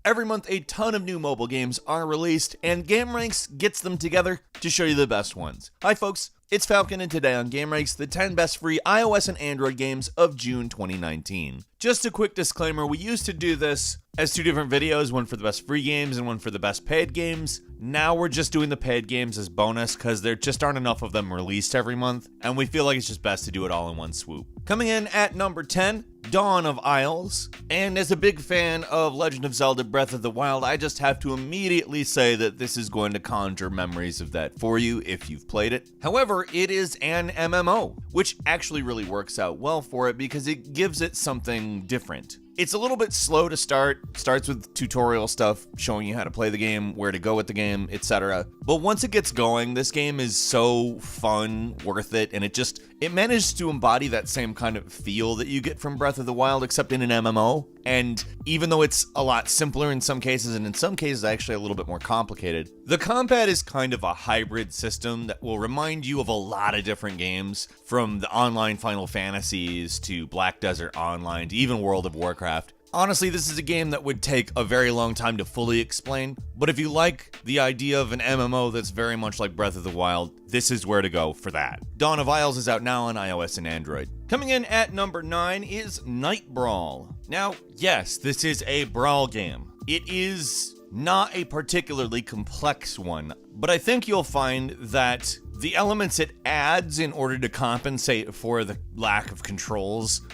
Every month, a ton of new mobile games are released, and GameRanks gets them together to show you the best ones. Hi folks, it's Falcon, and today on GameRanks, the 10 best free iOS and Android games of June 2019. Just a quick disclaimer, we used to do this as two different videos, one for the best free games and one for the best paid games. Now we're just doing the paid games as bonus because there just aren't enough of them released every month, and we feel like it's just best to do it all in one swoop. Coming in at number 10, Dawn of Isles. And as a big fan of Legend of Zelda Breath of the Wild, I just have to immediately say that this is going to conjure memories of that for you if you've played it. However, it is an MMO, which actually really works out well for it because it gives it something different. It's a little bit slow to start, starts with tutorial stuff showing you how to play the game, where to go with the game, etc. But once it gets going, this game is so fun, worth it, and it manages to embody that same kind of feel that you get from Breath of the Wild, except in an MMO. And even though it's a lot simpler in some cases, and in some cases actually a little bit more complicated, the combat is kind of a hybrid system that will remind you of a lot of different games, from the online Final Fantasies to Black Desert Online to even World of Warcraft. Honestly, this is a game that would take a very long time to fully explain, but if you like the idea of an MMO that's very much like Breath of the Wild, this is where to go for that. Dawn of Isles is out now on iOS and Android. Coming in at number 9 is Night Brawl. Now, yes, this is a brawl game. It is not a particularly complex one, but I think you'll find that the elements it adds in order to compensate for the lack of controls,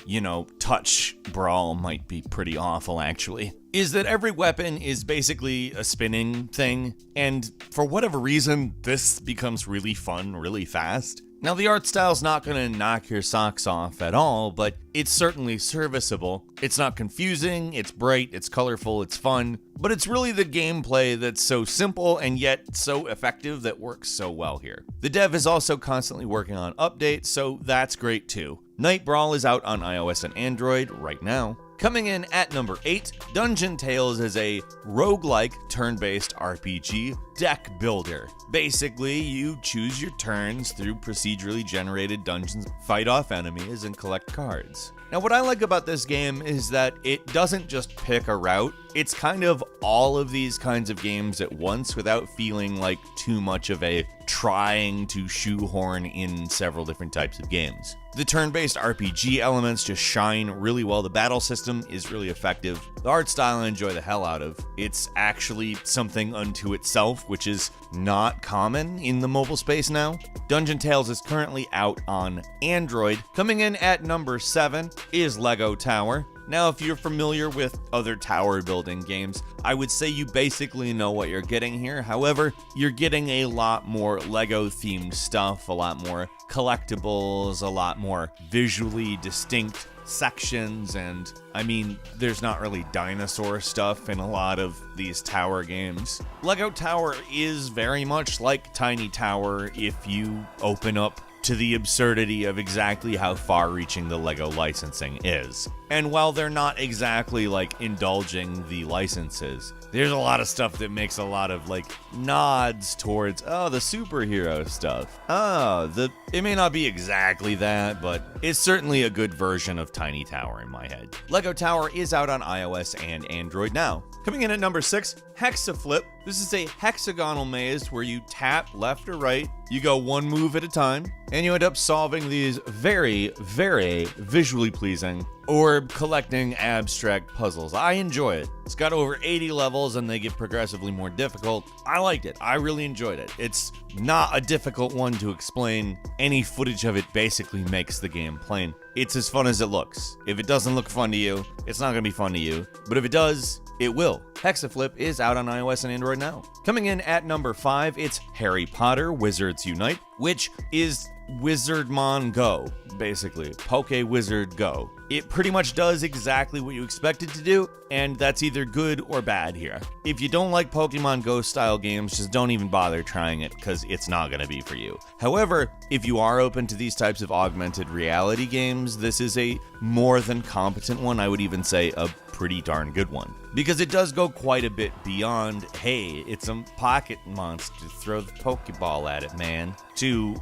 touch brawl might be pretty awful actually, is that every weapon is basically a spinning thing, and for whatever reason, this becomes really fun really fast. Now, the art style's not gonna knock your socks off at all, but it's certainly serviceable. It's not confusing, it's bright, it's colorful, it's fun, but it's really the gameplay that's so simple and yet so effective that works so well here. The dev is also constantly working on updates, so that's great too. Night Brawl is out on iOS and Android right now. Coming in at number 8, Dungeon Tales is a roguelike turn-based RPG deck builder. Basically, you choose your turns through procedurally generated dungeons, fight off enemies, and collect cards. Now, what I like about this game is that it doesn't just pick a route. It's kind of all of these kinds of games at once without feeling like too much of a trying to shoehorn in several different types of games. The turn-based RPG elements just shine really well. The battle system is really effective. The art style I enjoy the hell out of. It's actually something unto itself, which is not common in the mobile space now. Dungeon Tales is currently out on Android. Coming in at number 7 is Lego Tower. Now, if you're familiar with other tower building games, I would say you basically know what you're getting here. However, you're getting a lot more Lego themed stuff, a lot more collectibles, a lot more visually distinct sections, and there's not really dinosaur stuff in a lot of these tower games. Lego Tower is very much like Tiny Tower if you open up to the absurdity of exactly how far-reaching the LEGO licensing is. And while they're not exactly indulging the licenses, there's a lot of stuff that makes a lot of nods towards, the superhero stuff. It may not be exactly that, but it's certainly a good version of Tiny Tower in my head. Lego Tower is out on iOS and Android now. Coming in at number 6, Hexaflip. This is a hexagonal maze where you tap left or right, you go one move at a time, and you end up solving these very, very visually pleasing or collecting abstract puzzles. I enjoy it. It's got over 80 levels and they get progressively more difficult. I liked it. I really enjoyed it. It's not a difficult one to explain. Any footage of it basically makes the game plain. It's as fun as it looks. If it doesn't look fun to you, it's not gonna be fun to you. But if it does, it will. Hexaflip is out on iOS and Android now. Coming in at number 5, it's Harry Potter Wizards Unite, which is Wizardmon Go, basically. Poke Wizard Go. It pretty much does exactly what you expect it to do, and that's either good or bad here. If you don't like Pokemon Go style games, just don't even bother trying it, because it's not going to be for you. However, if you are open to these types of augmented reality games, this is a more than competent one. I would even say a pretty darn good one, because it does go quite a bit beyond, hey, it's a pocket monster, throw the Pokeball at it, man, to,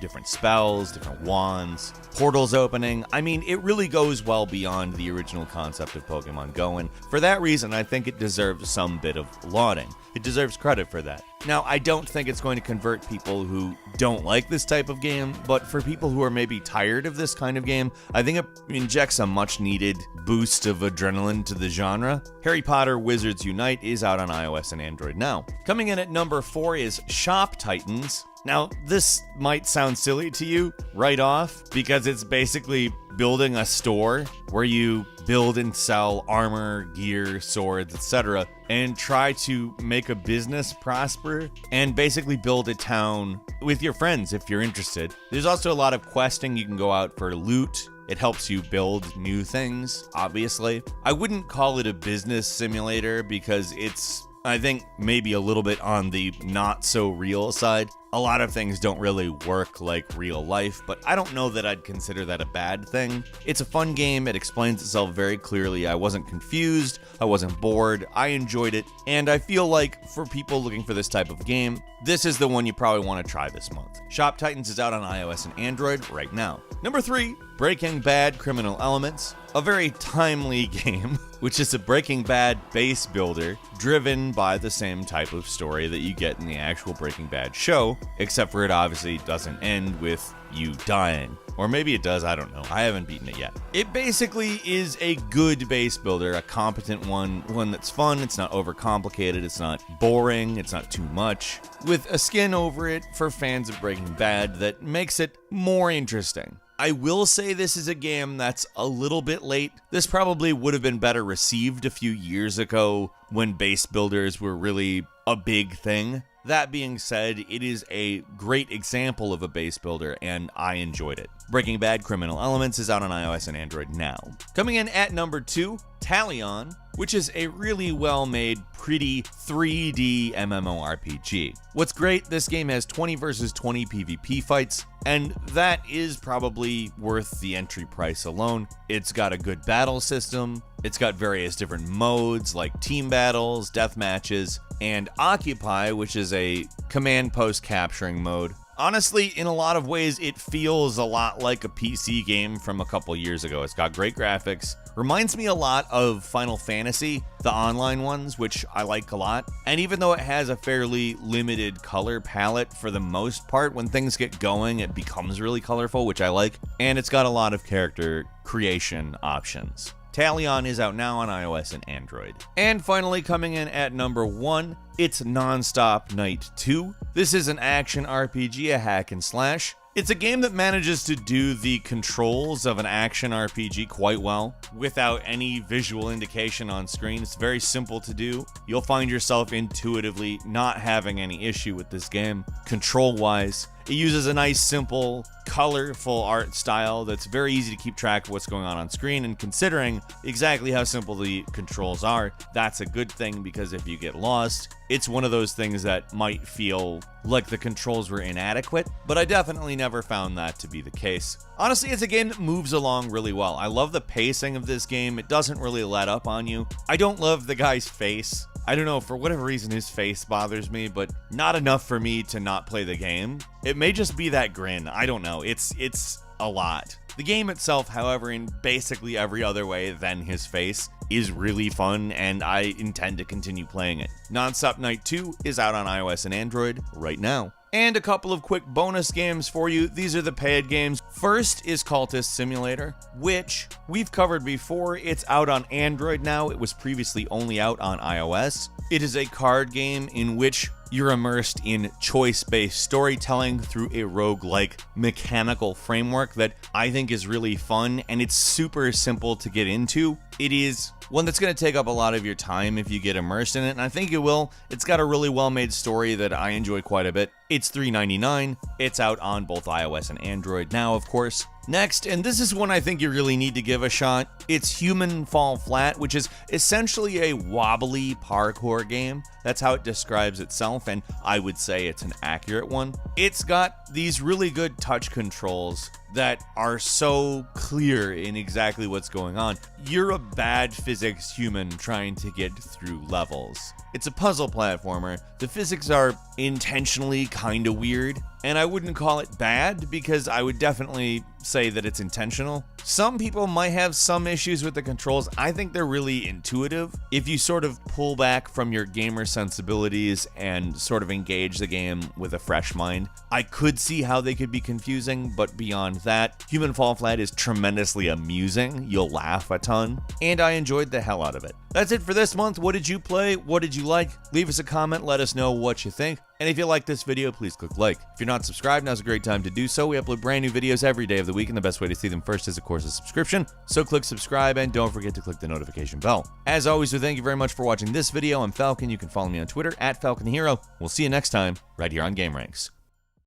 different spells, different wands, portals opening. It really goes goes well beyond the original concept of Pokemon Go, and for that reason, I think it deserves some bit of lauding. It deserves credit for that. Now, I don't think it's going to convert people who don't like this type of game, but for people who are maybe tired of this kind of game, I think it injects a much-needed boost of adrenaline to the genre. Harry Potter Wizards Unite is out on iOS and Android now. Coming in at number 4 is Shop Titans. Now, this might sound silly to you right off, because it's basically building a store where you build and sell armor, gear, swords, etc., and try to make a business prosper and basically build a town with your friends if you're interested. There's also a lot of questing. You can go out for loot. It helps you build new things, obviously. I wouldn't call it a business simulator because it's, I think, maybe a little bit on the not so real side. A lot of things don't really work like real life, but I don't know that I'd consider that a bad thing. It's a fun game, it explains itself very clearly. I wasn't confused, I wasn't bored, I enjoyed it, and I feel like for people looking for this type of game, this is the one you probably want to try this month. Shop Titans is out on iOS and Android right now. Number 3, Breaking Bad Criminal Elements. A very timely game, which is a Breaking Bad base builder driven by the same type of story that you get in the actual Breaking Bad show, except for it obviously doesn't end with you dying. Or maybe it does, I don't know. I haven't beaten it yet. It basically is a good base builder, a competent one that's fun, it's not overcomplicated, it's not boring, it's not too much, with a skin over it for fans of Breaking Bad that makes it more interesting. I will say this is a game that's a little bit late. This probably would have been better received a few years ago when base builders were really a big thing. That being said, it is a great example of a base builder, and I enjoyed it. Breaking Bad Criminal Elements is out on iOS and Android now. Coming in at number 2, Talion, which is a really well-made, pretty 3D MMORPG. What's great, this game has 20 versus 20 PvP fights, and that is probably worth the entry price alone. It's got a good battle system, it's got various different modes like team battles, death matches, and Occupy, which is a command post capturing mode. Honestly, in a lot of ways, it feels a lot like a PC game from a couple years ago. It's got great graphics. Reminds me a lot of Final Fantasy, the online ones, which I like a lot. And even though it has a fairly limited color palette for the most part, when things get going, it becomes really colorful, which I like. And it's got a lot of character creation options. Talion is out now on iOS and Android. And finally, coming in at number 1, it's Nonstop Night 2. This is an action RPG, a hack and slash. It's a game that manages to do the controls of an action RPG quite well without any visual indication on screen. It's very simple to do. You'll find yourself intuitively not having any issue with this game control-wise. It uses a nice, simple, colorful art style that's very easy to keep track of what's going on screen, and considering exactly how simple the controls are, that's a good thing, because if you get lost, it's one of those things that might feel like the controls were inadequate, but I definitely never found that to be the case. Honestly, it's a game that moves along really well. I love the pacing of this game. It doesn't really let up on you. I don't love the guy's face. I don't know, for whatever reason his face bothers me, but not enough for me to not play the game. It may just be that grin, I don't know, it's a lot. The game itself, however, in basically every other way than his face, is really fun, and I intend to continue playing it. Nonstop Night 2 is out on iOS and Android right now. And a couple of quick bonus games for you. These are the paid games. First is Cultist Simulator, which we've covered before. It's out on Android now. It was previously only out on iOS. It is a card game in which you're immersed in choice-based storytelling through a roguelike mechanical framework that I think is really fun, and it's super simple to get into. It is one that's going to take up a lot of your time if you get immersed in it, and I think you will. It's got a really well-made story that I enjoy quite a bit. It's $3.99. It's out on both iOS and Android now, of course. Next, and this is one I think you really need to give a shot, it's Human Fall Flat, which is essentially a wobbly parkour game. That's how it describes itself, and I would say it's an accurate one. It's got these really good touch controls that are so clear in exactly what's going on. You're a bad physics human trying to get through levels. It's a puzzle platformer. The physics are intentionally kind of weird, and I wouldn't call it bad because I would definitely say that it's intentional. Some people might have some issues with the controls. I think they're really intuitive. If you sort of pull back from your gamer sensibilities and sort of engage the game with a fresh mind, I could see how they could be confusing, but beyond that, Human Fall Flat is tremendously amusing. You'll laugh a ton, and I enjoyed the hell out of it. That's it for this month. What did you play? What did you like? Leave us a comment. Let us know what you think. And if you like this video, please click like. If you're not subscribed, now's a great time to do so. We upload brand new videos every day of the week, and the best way to see them first is, of course, a subscription. So click subscribe, and don't forget to click the notification bell. As always, we thank you very much for watching this video. I'm Falcon. You can follow me on Twitter @FalconHero. We'll see you next time, right here on GameRanks.